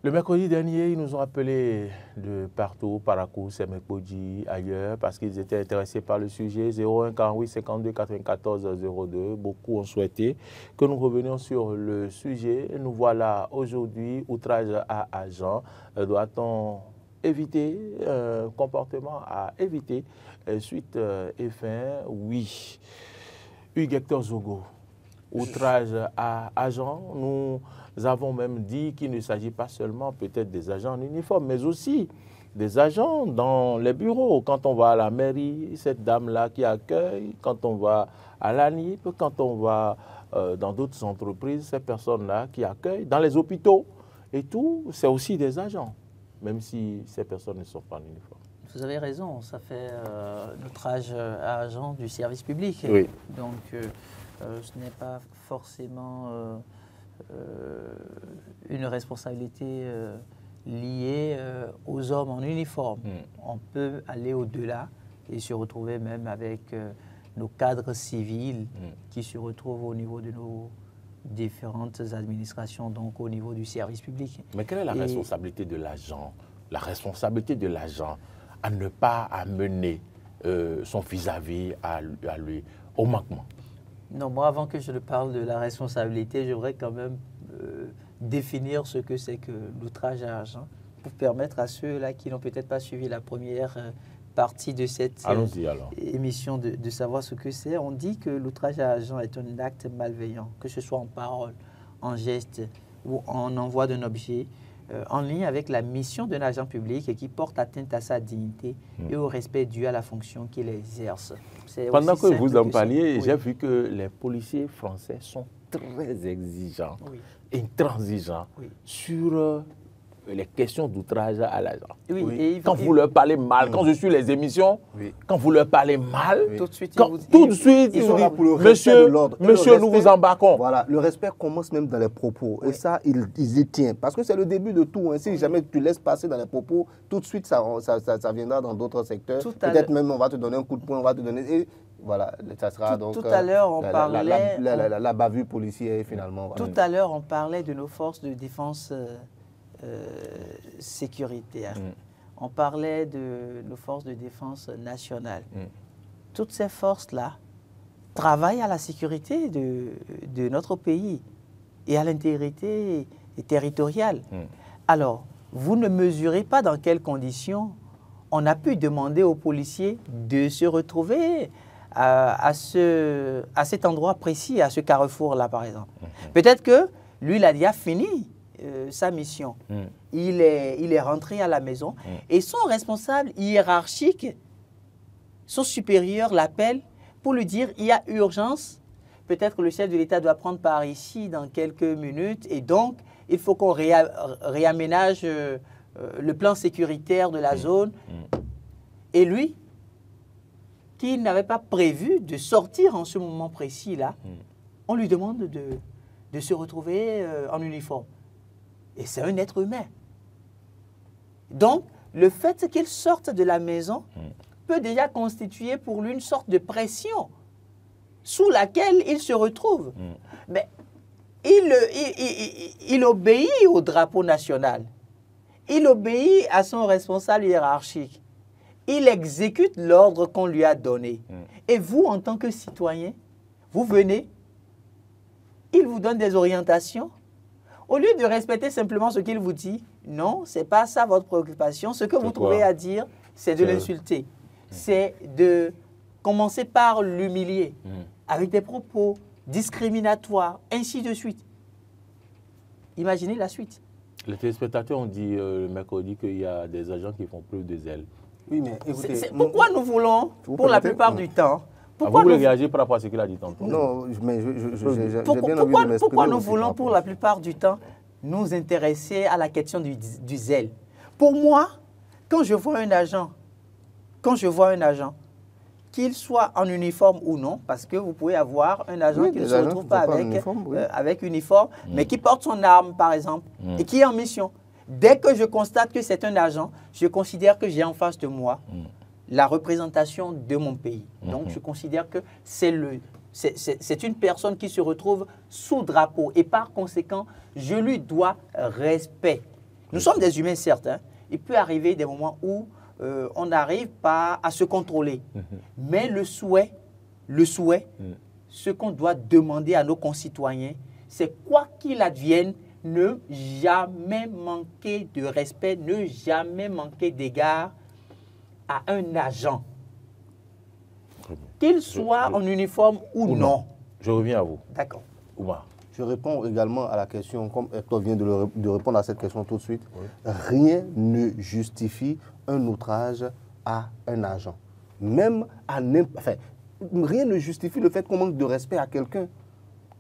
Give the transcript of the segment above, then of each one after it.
Le mercredi dernier, ils nous ont appelés de partout, Parakou, Semekoji, ailleurs, parce qu'ils étaient intéressés par le sujet. 01 48 52 94 02. Beaucoup ont souhaité que nous revenions sur le sujet. Nous voilà aujourd'hui, outrage à agent. Doit-on éviter un comportement à éviter suite et fin? Oui. Hugues Hector Zogo, outrage à agent. Nous avons même dit qu'il ne s'agit pas seulement peut-être des agents en uniforme, mais aussi des agents dans les bureaux. Quand on va à la mairie, cette dame-là qui accueille, quand on va à l'ANIP, quand on va dans d'autres entreprises, ces personnes-là qui accueillent, dans les hôpitaux et tout, c'est aussi des agents, même si ces personnes ne sont pas en uniforme. Vous avez raison, ça fait outrage à agent du service public. Oui. Donc, ce n'est pas forcément une responsabilité liée aux hommes en uniforme. On peut aller au-delà et se retrouver même avec nos cadres civils qui se retrouvent au niveau de nos différentes administrations, donc au niveau du service public. Mais quelle est la responsabilité de l'agent? La responsabilité de l'agent à ne pas amener son vis-à-vis à lui au manquement? Non, moi, avant que je ne parle de la responsabilité, j'aimerais quand même définir ce que c'est que l'outrage à agent pour permettre à ceux-là qui n'ont peut-être pas suivi la première partie de cette émission de savoir ce que c'est. On dit que l'outrage à agent est un acte malveillant, que ce soit en parole, en geste ou en envoi d'un objet, en lien avec la mission d'un agent public et qui porte atteinte à sa dignité et au respect dû à la fonction qu'il exerce. Pendant que vous en parliez, j'ai vu que les policiers français sont très exigeants, intransigeants sur les questions d'outrage à l'agent. Quand vous leur parlez mal, quand je suis les émissions, quand vous leur parlez mal, tout de suite, ils sont là pour le respect de l'ordre. Monsieur, nous vous embarquons. Voilà, le respect commence même dans les propos. Et ça, ils y tiennent. Parce que c'est le début de tout. Hein. Si jamais tu laisses passer dans les propos, tout de suite, ça viendra dans d'autres secteurs. Peut-être même, on va te donner un coup de poing, on va te donner... Et voilà, ça sera donc... Tout à l'heure, on parlait... La bavure policière, finalement. Tout à l'heure, on parlait de nos forces de défense... sécuritaire. On parlait de nos forces de défense nationales. Toutes ces forces-là travaillent à la sécurité de notre pays et à l'intégrité territoriale. Alors, vous ne mesurez pas dans quelles conditions on a pu demander aux policiers de se retrouver à cet endroit précis, à ce carrefour-là, par exemple. Peut-être que lui, il a déjà fini sa mission. Il est rentré à la maison et son responsable hiérarchique, son supérieur l'appelle pour lui dire il y a urgence, peut-être que le chef de l'État doit prendre par ici dans quelques minutes et donc il faut qu'on réaménage le plan sécuritaire de la zone. Et lui, qui n'avait pas prévu de sortir en ce moment précis-là, on lui demande de se retrouver en uniforme. Et c'est un être humain. Donc, le fait qu'il sorte de la maison peut déjà constituer pour lui une sorte de pression sous laquelle il se retrouve. Mais il obéit au drapeau national. Il obéit à son responsable hiérarchique. Il exécute l'ordre qu'on lui a donné. Et vous, en tant que citoyen, vous venez, il vous donne des orientations. Au lieu de respecter simplement ce qu'il vous dit, non, ce n'est pas ça votre préoccupation. Ce que vous trouvez à dire, c'est de l'insulter. C'est de commencer par l'humilier avec des propos discriminatoires, ainsi de suite. Imaginez la suite. Les téléspectateurs ont dit le mercredi qu'il y a des agents qui font plus de zèle. Oui, mais écoutez... Pourquoi nous voulons, pour la plupart du temps... Vous voulez réagir par rapport à ce qu'il a dit tantôt? Non, mais j'ai bien envie de m'exprimer. Pourquoi nous voulons, pour la plupart du temps, nous intéresser à la question du zèle? Pour moi, quand je vois un agent, qu'il soit en uniforme ou non, parce que vous pouvez avoir un agent qui ne se retrouve pas avec uniforme, mais qui porte son arme, par exemple, et qui est en mission. Dès que je constate que c'est un agent, je considère que j'ai en face de moi la représentation de mon pays. Donc, je considère que c'est une personne qui se retrouve sous drapeau. Et par conséquent, je lui dois respect. Nous sommes des humains, certes. Hein. Il peut arriver des moments où on n'arrive pas à se contrôler. Mais le souhait, ce qu'on doit demander à nos concitoyens, c'est quoi qu'il advienne, ne jamais manquer de respect, ne jamais manquer d'égard à un agent. Qu'il soit en uniforme ou non. Je reviens à vous. D'accord. Oumar. Je réponds également à la question, comme Hector vient de répondre à cette question tout de suite. Oui. Rien ne justifie un outrage à un agent. Même à n'importe... rien ne justifie le fait qu'on manque de respect à quelqu'un.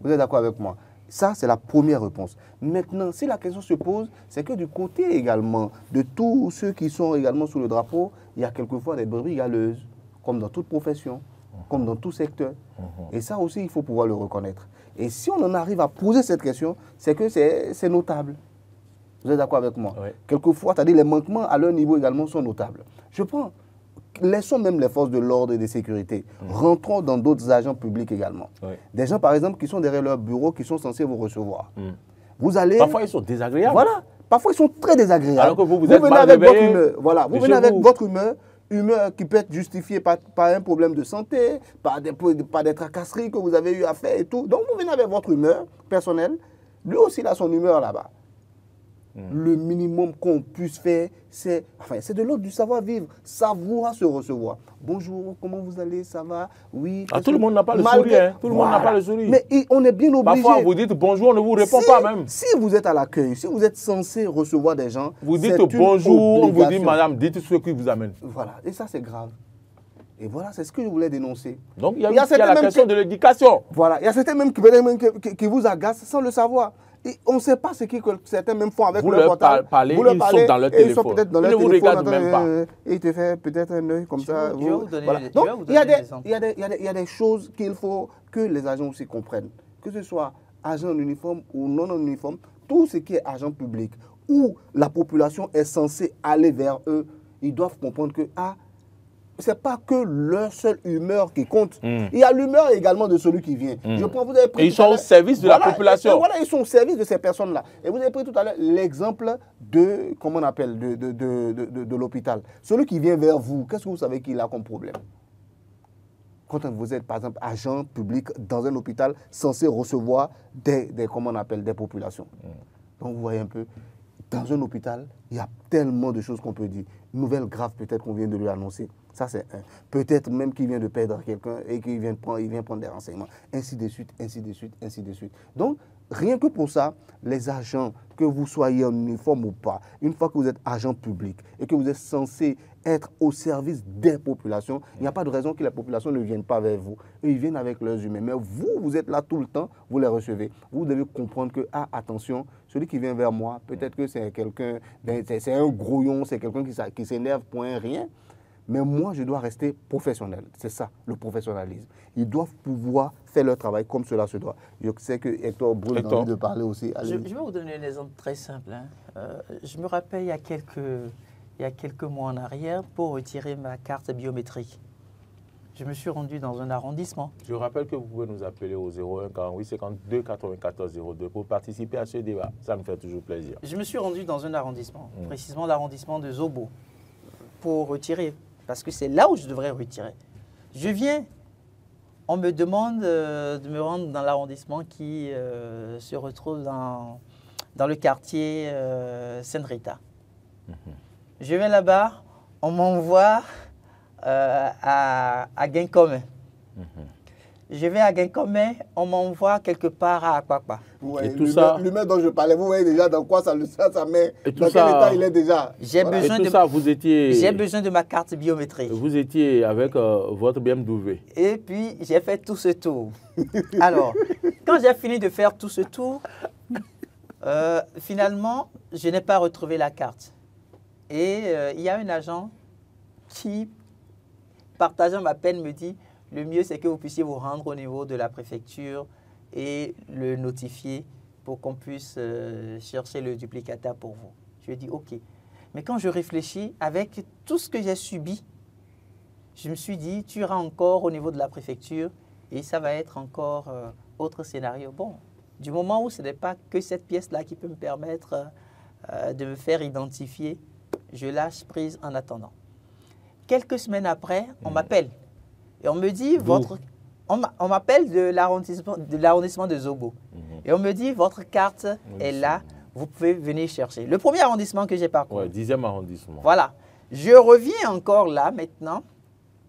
Vous êtes d'accord avec moi? Ça, c'est la première réponse. Maintenant, si la question se pose, c'est que du côté également de tous ceux qui sont également sous le drapeau, il y a quelquefois des brebis galeuses, comme dans toute profession, comme dans tout secteur. Et ça aussi, il faut pouvoir le reconnaître. Et si on en arrive à poser cette question, c'est que c'est notable. Vous êtes d'accord avec moi? Oui. Quelquefois, c'est-à-dire les manquements à leur niveau également sont notables. Je prends, laissons même les forces de l'ordre et de sécurité. Rentrons dans d'autres agents publics également. Oui. Des gens, par exemple, qui sont derrière leur bureau, qui sont censés vous recevoir. Vous allez... Parfois, ils sont désagréables. Voilà. Parfois, ils sont très désagréables. Alors que vous venez avec votre humeur. Voilà. Vous venez avec votre humeur qui peut être justifiée par un problème de santé, par des tracasseries que vous avez eu à faire et tout. Donc, vous venez avec votre humeur personnelle. Lui aussi, il a son humeur là-bas. Le minimum qu'on puisse faire, c'est de l'ordre du savoir-vivre, savoir se recevoir. Bonjour, comment vous allez, ça va? Oui. Tout le monde n'a pas le sourire. Hein. Tout le monde n'a pas le sourire. Mais on est bien obligé. Parfois, vous dites bonjour, on ne vous répond pas même. Si vous êtes à l'accueil, si vous êtes censé recevoir des gens, vous dites bonjour, on vous dit madame, dites ce qui vous amène. Voilà, et ça c'est grave. Et voilà, c'est ce que je voulais dénoncer. Donc, il y a la question de l'éducation. Voilà, il y a certains même qui vous agacent sans le savoir. Et on ne sait pas ce que certains même font avec leur portable. Vous leur parlez, ils sont dans leur téléphone. Ils sont peut-être dans leur téléphone. Ils ne vous regardent même pas. Et ils te font peut-être un œil comme ça. Voilà. Donc, il y a des choses qu'il faut que les agents aussi comprennent. Que ce soit agent en uniforme ou non en uniforme, tout ce qui est agent public, où la population est censée aller vers eux, ils doivent comprendre que ce n'est pas que leur seule humeur qui compte. Il y a l'humeur également de celui qui vient. Je prends, vous avez pris et ils sont au service de la population. Voilà, ils sont au service de ces personnes-là. Et vous avez pris tout à l'heure l'exemple de, comment on appelle, de l'hôpital. Celui qui vient vers vous, qu'est-ce que vous savez qu'il a comme problème? Quand vous êtes, par exemple, agent public dans un hôpital censé recevoir comment on appelle, des populations. Donc, vous voyez un peu, dans un hôpital, il y a tellement de choses qu'on peut dire. Nouvelle grave, peut-être qu'on vient de lui annoncer. Ça, c'est un. Peut-être même qu'il vient de perdre quelqu'un et qu'il vient prendre des renseignements. Ainsi de suite, ainsi de suite, ainsi de suite. Donc, rien que pour ça, les agents, que vous soyez en uniforme ou pas, une fois que vous êtes agent public et que vous êtes censé être au service des populations, il n'y a pas de raison que les populations ne viennent pas vers vous. Et ils viennent avec leurs humains. Mais vous êtes là tout le temps, vous les recevez. Vous devez comprendre que, attention, celui qui vient vers moi, peut-être que c'est quelqu'un, c'est un grouillon, c'est quelqu'un qui s'énerve pour un rien. Mais moi, je dois rester professionnel. C'est ça, le professionnalisme. Ils doivent pouvoir faire leur travail comme cela se doit. Je sais que Hector Brune a envie de parler aussi. Je vais vous donner un exemple très simple. Je me rappelle il y a quelques mois en arrière, pour retirer ma carte biométrique. Je me suis rendu dans un arrondissement. Je rappelle que vous pouvez nous appeler au 01 48 52 94 02 pour participer à ce débat. Ça me fait toujours plaisir. Je me suis rendu dans un arrondissement, précisément l'arrondissement de Zobo, pour retirer. Parce que c'est là où je devrais retirer. Je viens, on me demande de me rendre dans l'arrondissement qui se retrouve dans le quartier Sainte-Rita. Je viens là-bas, on m'envoie à Guinkomé. Je vais à Guinkomé, on m'envoie quelque part à Akwakwa. Ouais, et tout ça, l'humain dont je parlais, vous voyez déjà dans quoi ça met, dans quel état il est déjà. J'ai besoin de ma carte biométrique. Vous étiez avec votre BMW. Et puis, j'ai fait tout ce tour. Alors, quand j'ai fini de faire tout ce tour, finalement, je n'ai pas retrouvé la carte. Et il y a un agent qui, partageant ma peine, me dit: le mieux, c'est que vous puissiez vous rendre au niveau de la préfecture et le notifier pour qu'on puisse chercher le duplicataire pour vous. Je lui ai dit OK. Mais quand je réfléchis, avec tout ce que j'ai subi, je me suis dit, tu iras encore au niveau de la préfecture et ça va être encore autre scénario. Bon, du moment où ce n'est pas que cette pièce-là qui peut me permettre de me faire identifier, je lâche prise en attendant. Quelques semaines après, on m'appelle et on me dit, on m'appelle de l'arrondissement de Zobo. Et on me dit, votre carte est là, vous pouvez venir chercher. Le premier arrondissement que j'ai parcouru. Ouais, 10e arrondissement. Voilà. Je reviens encore là maintenant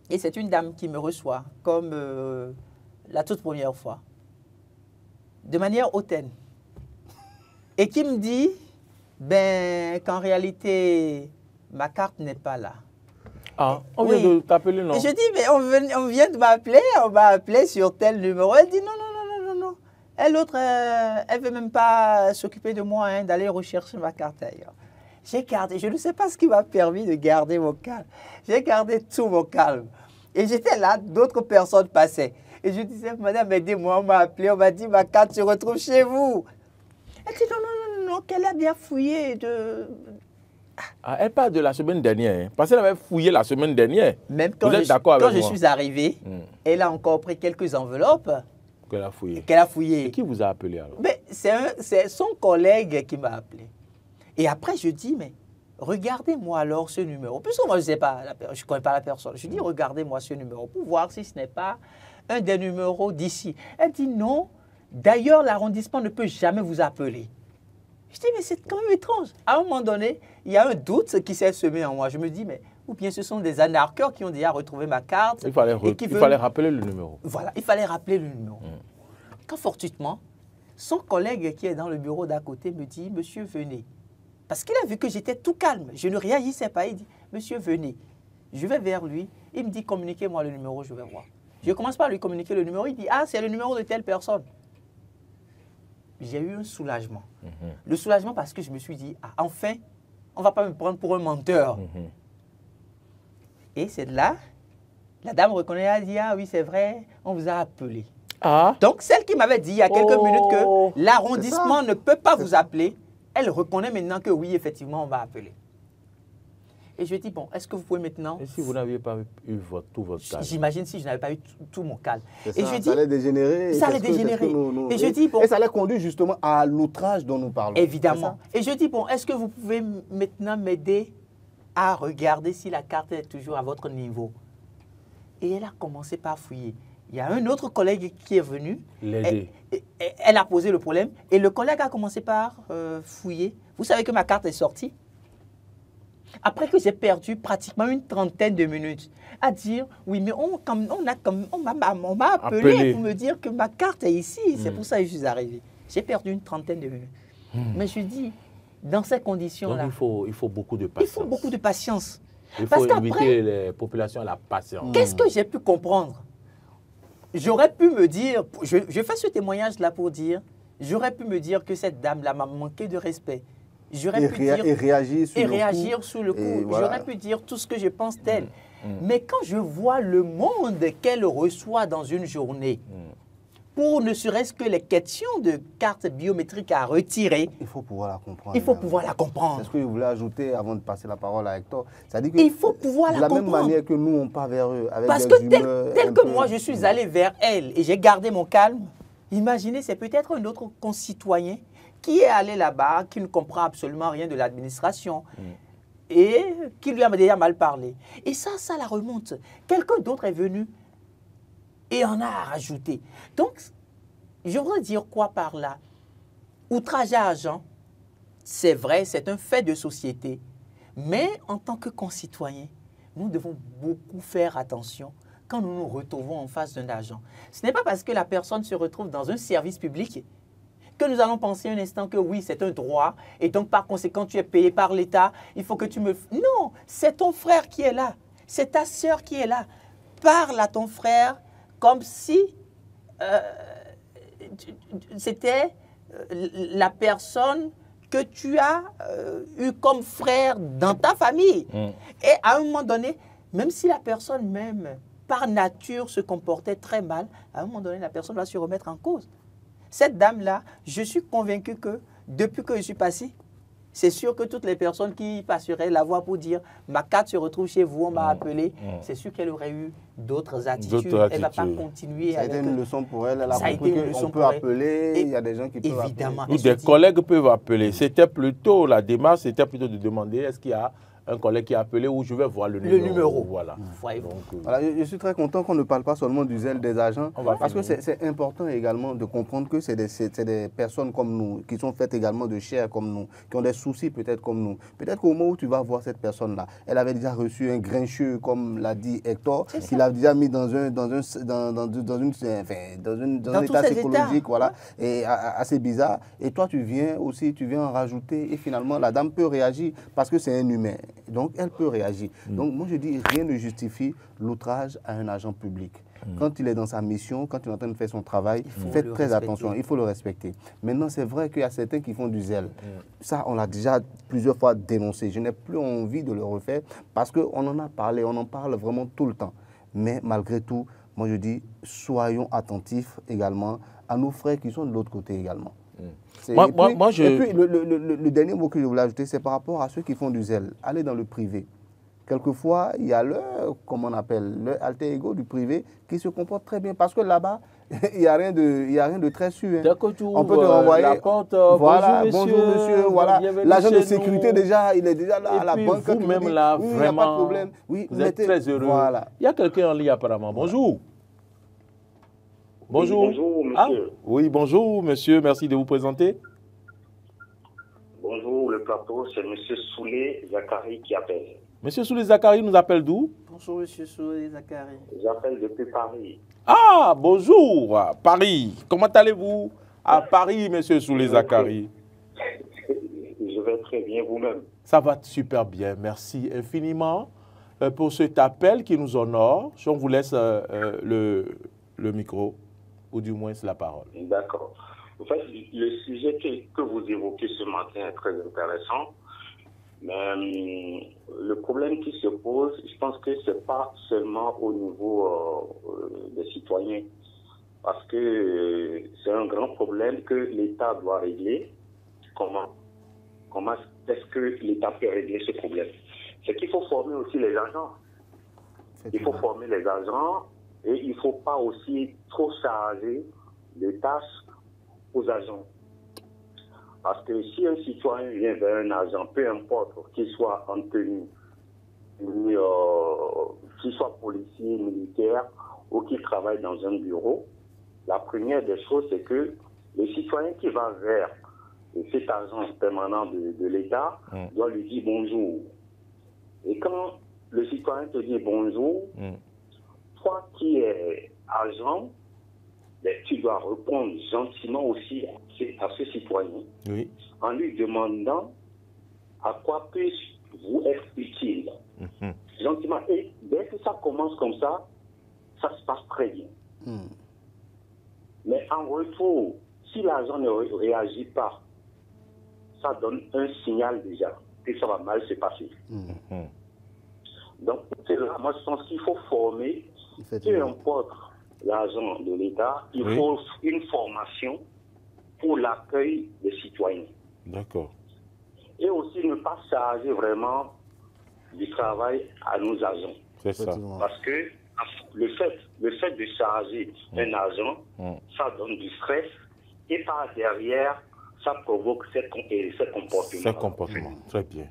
et c'est une dame qui me reçoit comme la toute première fois, de manière hautaine. Et qui me dit qu'en réalité, ma carte n'est pas là. Ah, on vient de t'appeler, non? Et je dis, mais on vient de m'appeler, on m'a appelé sur tel numéro. Elle dit, non. Elle, l'autre, elle ne veut même pas s'occuper de moi, hein, d'aller rechercher ma carte ailleurs. J'ai gardé, je ne sais pas ce qui m'a permis de garder mon calme. J'ai gardé tout mon calme. Et j'étais là, d'autres personnes passaient. Et je disais, madame, aidez-moi, on m'a appelé, on m'a dit, ma carte se retrouve chez vous. Elle dit, non, qu'elle a bien fouillé de... Ah, elle parle de la semaine dernière, hein, parce qu'elle avait fouillé la semaine dernière. Même quand je suis arrivé, elle a encore pris quelques enveloppes. Qu'elle a fouillé. Et qui vous a appelé alors? C'est son collègue qui m'a appelé. Et après, je dis, mais regardez-moi alors ce numéro. Puisque moi, je ne connais pas la personne. Je dis, regardez-moi ce numéro pour voir si ce n'est pas un des numéros d'ici. Elle dit, non. D'ailleurs, l'arrondissement ne peut jamais vous appeler. Je dis, mais c'est quand même étrange. À un moment donné, il y a un doute qui s'est semé en moi. Je me dis, mais ou bien ce sont des anarcheurs qui ont déjà retrouvé ma carte. Il fallait rappeler le numéro. Voilà, il fallait rappeler le numéro. Quand fortuitement, son collègue qui est dans le bureau d'à côté me dit, monsieur, venez. Parce qu'il a vu que j'étais tout calme. Je ne réagissais pas. Il dit, monsieur, venez. Je vais vers lui. Il me dit, communiquez-moi le numéro, je vais voir. Je commence par lui communiquer le numéro. Il dit, ah, c'est le numéro de telle personne. J'ai eu un soulagement. Le soulagement parce que je me suis dit, ah, enfin, on ne va pas me prendre pour un menteur. Et c'est là, la dame reconnaît, elle dit, ah oui, c'est vrai, on vous a appelé. Ah. Donc, celle qui m'avait dit il y a quelques minutes que l'arrondissement ne peut pas vous appeler, elle reconnaît maintenant que oui, effectivement, on va appeler. Et je dis, bon, est-ce que vous pouvez maintenant... Et si vous n'aviez pas eu tout votre calme? J'imagine si je n'avais pas eu tout mon calme. Et je dis, ça allait dégénérer. Ça allait dégénérer. Et je dis, bon... Et ça allait conduire justement à l'outrage dont nous parlons. Évidemment. Et je dis, bon, est-ce que vous pouvez maintenant m'aider à regarder si la carte est toujours à votre niveau? Et elle a commencé par fouiller. Il y a un autre collègue qui est venu. L'aider. Elle a posé le problème. Et le collègue a commencé par fouiller. Vous savez que ma carte est sortie. Après que j'ai perdu pratiquement une trentaine de minutes à dire, oui, mais on m'a appelé pour me dire que ma carte est ici. C'est pour ça que je suis arrivé. J'ai perdu une trentaine de minutes. Mais je dis, dans ces conditions-là... Donc il faut beaucoup de patience. Il faut beaucoup de patience. Il faut inviter les populations à la patience. Qu'est-ce que j'ai pu comprendre? J'aurais pu me dire, je fais ce témoignage-là pour dire, j'aurais pu me dire que cette dame-là m'a manqué de respect. J'aurais pu dire et réagir sur le coup. Voilà. J'aurais pu dire tout ce que je pense d'elle. Mais quand je vois le monde qu'elle reçoit dans une journée, pour ne serait-ce que les questions de cartes biométriques à retirer, il faut pouvoir la comprendre. Il faut pouvoir la comprendre. C'est ce que je voulais ajouter avant de passer la parole à Hector. Il faut pouvoir la comprendre. De la même manière que nous, on part vers eux. Avec parce que tel que moi, je suis allé vers elle et j'ai gardé mon calme, imaginez, c'est peut-être un autre concitoyen qui est allé là-bas, qui ne comprend absolument rien de l'administration et qui lui a déjà mal parlé. Et ça la remonte. Quelqu'un d'autre est venu et en a rajouté. Donc, je voudrais dire quoi par là? Outrage à agent, c'est vrai, c'est un fait de société. Mais en tant que concitoyens, nous devons beaucoup faire attention quand nous nous retrouvons en face d'un agent. Ce n'est pas parce que la personne se retrouve dans un service public que nous allons penser un instant que oui, c'est un droit et donc par conséquent, tu es payé par l'État, il faut que tu me... Non, c'est ton frère qui est là, c'est ta sœur qui est là. Parle à ton frère comme si c'était la personne que tu as eu comme frère dans ta famille. Et à un moment donné, même si la personne même, par nature, se comportait très mal, à un moment donné, la personne va se remettre en cause. Cette dame-là, je suis convaincu que depuis que je suis passé, c'est sûr que toutes les personnes qui passeraient la voie pour dire ma carte se retrouve chez vous, on m'a appelé, c'est sûr qu'elle aurait eu d'autres attitudes. Elle ne va pas continuer. Ça a été une leçon pour elle. Elle a ça a été une leçon on peut pour elle. appeler, il y a des gens qui peuvent Évidemment. appeler. Ou des collègues peuvent appeler. C'était plutôt, la démarche, c'était plutôt de demander est-ce qu'il y a un collègue qui a appelé ou je vais voir le numéro. Voilà. Voilà, je suis très content qu'on ne parle pas seulement du zèle des agents, parce que c'est important également de comprendre que c'est des personnes comme nous, qui sont faites également de chair comme nous, qui ont des soucis peut-être comme nous. Peut-être qu'au moment où tu vas voir cette personne-là, elle avait déjà reçu un grincheux, comme l'a dit Hector, qu'il a déjà mis dans un état psychologique voilà, et assez bizarre. Et toi, tu viens en rajouter et finalement, la dame peut réagir parce que c'est un humain. Donc, elle peut réagir. Donc, moi, je dis, rien ne justifie l'outrage à un agent public. Quand il est dans sa mission, quand il est en train de faire son travail, faites très attention, il faut le respecter. Maintenant, c'est vrai qu'il y a certains qui font du zèle. Ça, on l'a déjà plusieurs fois dénoncé. Je n'ai plus envie de le refaire parce qu'on en a parlé, on en parle vraiment tout le temps. Mais malgré tout, moi, je dis, soyons attentifs également à nos frères qui sont de l'autre côté également. Et puis, le dernier mot que je voulais ajouter, c'est par rapport à ceux qui font du zèle. Allez dans le privé. Quelquefois, il y a le alter ego du privé qui se comporte très bien parce que là-bas, il n'y a rien de très sûr. Hein. On peut te renvoyer. La porte, voilà, bonjour monsieur, voilà. L'agent de sécurité, déjà, il est déjà là à la banque. Vous-même là, oui, vraiment, il n'y a pas de problème. Oui, vous êtes très heureux. Voilà. Il y a quelqu'un en ligne apparemment. Bonjour. Bonjour. Oui, bonjour, monsieur. Oui, bonjour, monsieur. Merci de vous présenter. Bonjour, le plateau. C'est monsieur Soulé Zakari qui appelle. Monsieur Soulé Zakari nous appelle d'où? Bonjour, monsieur Soulé Zakari. J'appelle depuis Paris. Ah, bonjour, Paris. Comment allez-vous à Paris, monsieur Soulé Zakari? Je vais très bien, vous-même. Ça va super bien. Merci infiniment pour cet appel qui nous honore. On vous laisse le micro. Ou du moins la parole. D'accord. En fait, le sujet que vous évoquez ce matin est très intéressant. Mais le problème qui se pose, je pense que ce n'est pas seulement au niveau des citoyens. Parce que c'est un grand problème que l'État doit régler. Comment est-ce que l'État peut régler ce problème? C'est qu'il faut former aussi les agents. Il faut former les agents. Et il ne faut pas aussi trop charger les tâches aux agents. Parce que si un citoyen vient vers un agent, peu importe qu'il soit en tenue, qu'il soit policier, militaire ou qu'il travaille dans un bureau, la première des choses, c'est que le citoyen qui va vers cet agent permanent de l'État doit lui dire bonjour. Et quand le citoyen te dit bonjour, toi qui es agent, tu dois répondre gentiment aussi à ce citoyen, en lui demandant à quoi puis-je vous être utile. Gentiment. Et dès que ça commence comme ça se passe très bien. Mais en retour, si l'agent ne réagit pas, ça donne un signal déjà que ça va mal se passer. Donc, c'est là, moi je pense qu'il faut former. Peu importe l'agent de l'État, il faut une formation pour l'accueil des citoyens. D'accord. Et aussi ne pas charger vraiment du travail à nos agents. C'est ça. Parce que le fait de charger un agent, ça donne du stress et par derrière, ça provoque ces comportements. Ces comportements, très bien.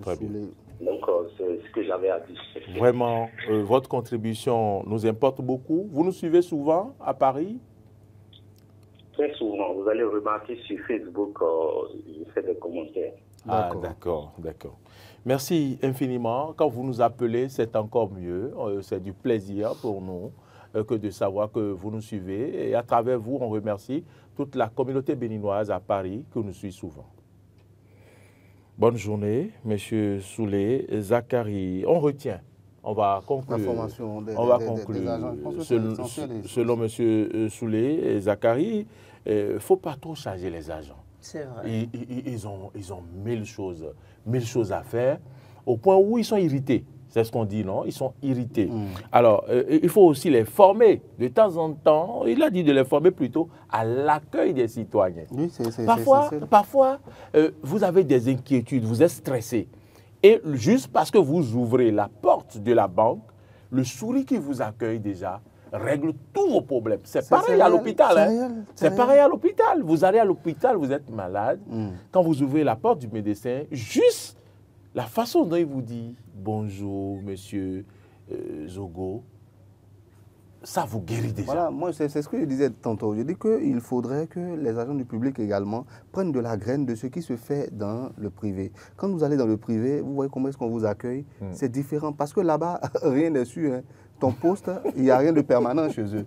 Très bien. Donc, c'est ce que j'avais à dire. Vraiment, votre contribution nous importe beaucoup. Vous nous suivez souvent à Paris? Très souvent. Vous allez remarquer sur Facebook, je fais des commentaires. Ah, d'accord, d'accord. Merci infiniment. Quand vous nous appelez, c'est encore mieux. C'est du plaisir pour nous que de savoir que vous nous suivez. Et à travers vous, on remercie toute la communauté béninoise à Paris qui nous suit souvent. Bonne journée, Monsieur Soulé Zakari. On retient, on va conclure. On va conclure. Selon Monsieur Soulé Zakari, il ne faut pas trop charger les agents. C'est vrai. Ils ont mille choses à faire, au point où ils sont irrités. C'est ce qu'on dit, non? Ils sont irrités. Alors, il faut aussi les former. De temps en temps, il a dit de les former plutôt à l'accueil des citoyens. Oui, parfois, vous avez des inquiétudes, vous êtes stressé. Et juste parce que vous ouvrez la porte de la banque, le sourire qui vous accueille déjà règle tous vos problèmes. C'est pareil à l'hôpital. C'est pareil à l'hôpital. Vous allez à l'hôpital, vous êtes malade. Quand vous ouvrez la porte du médecin, juste la façon dont il vous dit « Bonjour, monsieur Zogo », ça vous guérit déjà. Voilà, moi, c'est ce que je disais tantôt. Je dis qu'il faudrait que les agents du public également prennent de la graine de ce qui se fait dans le privé. Quand vous allez dans le privé, vous voyez comment est-ce qu'on vous accueille. C'est différent parce que là-bas, rien n'est sûr. Hein. Ton poste, il n'y a rien de permanent chez eux.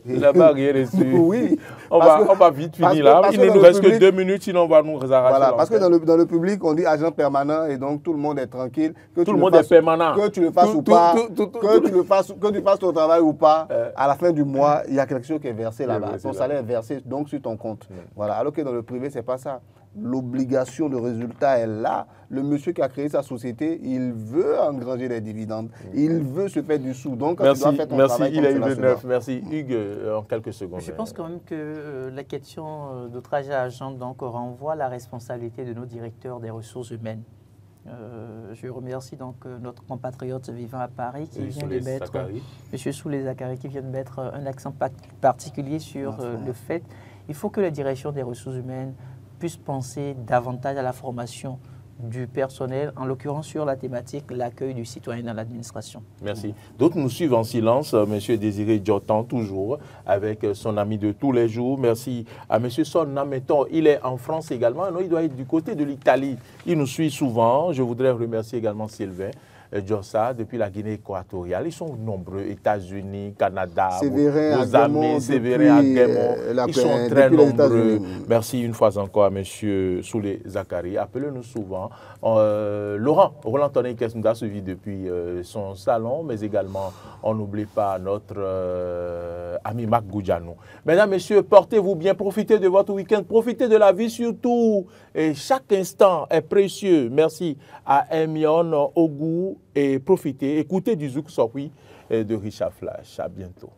Là-bas, rien n'est sûr. Oui. On va vite finir là. Il ne nous reste que 2 minutes, sinon on va nous arracher. Voilà, parce que dans le public, on dit agent permanent et donc tout le monde est tranquille. Tout le monde est permanent. Que tu le fasses ou pas, que tu fasses ton travail ou pas, à la fin du mois, il y a quelque chose qui est versé là-bas. Ton salaire est versé donc sur ton compte. Voilà. Alors que dans le privé, ce n'est pas ça. L'obligation de résultat est là. Le monsieur qui a créé sa société, il veut engranger des dividendes. Il veut se faire du sou. Donc, merci, tu dois faire ton travail il est 1h09. Merci. Hugues, en quelques secondes. Je pense quand même que la question d'outrage à agent donc, renvoie la responsabilité de nos directeurs des ressources humaines. Je remercie donc notre compatriote vivant à Paris qui vient de mettre, M. Soulé Zakari, qui vient de mettre un accent particulier sur le fait qu'il faut que la direction des ressources humaines puisse penser davantage à la formation du personnel, en l'occurrence sur la thématique l'accueil du citoyen dans l'administration. Merci. D'autres nous suivent en silence. M. Désiré Diotan, toujours, avec son ami de tous les jours. Merci à M. Son Nameton. Il est en France également. Non, il doit être du côté de l'Italie. Il nous suit souvent. Je voudrais remercier également Sylvain Djossa, depuis la Guinée équatoriale. Ils sont nombreux, États-Unis, Canada, nos amis, Sévérin Aguemont, ils sont très nombreux. Merci une fois encore à M. Soulé Zakari. Appelez-nous souvent. Laurent, Roland Tonekes nous a suivi depuis son salon, mais également, on n'oublie pas notre ami Marc Goudjanou. Mesdames, Messieurs, portez-vous bien, profitez de votre week-end, profitez de la vie surtout. Et chaque instant est précieux. Merci à Emion Ogou. Et profitez, écoutez du Zouk Sokwi de Richard Flash. À bientôt.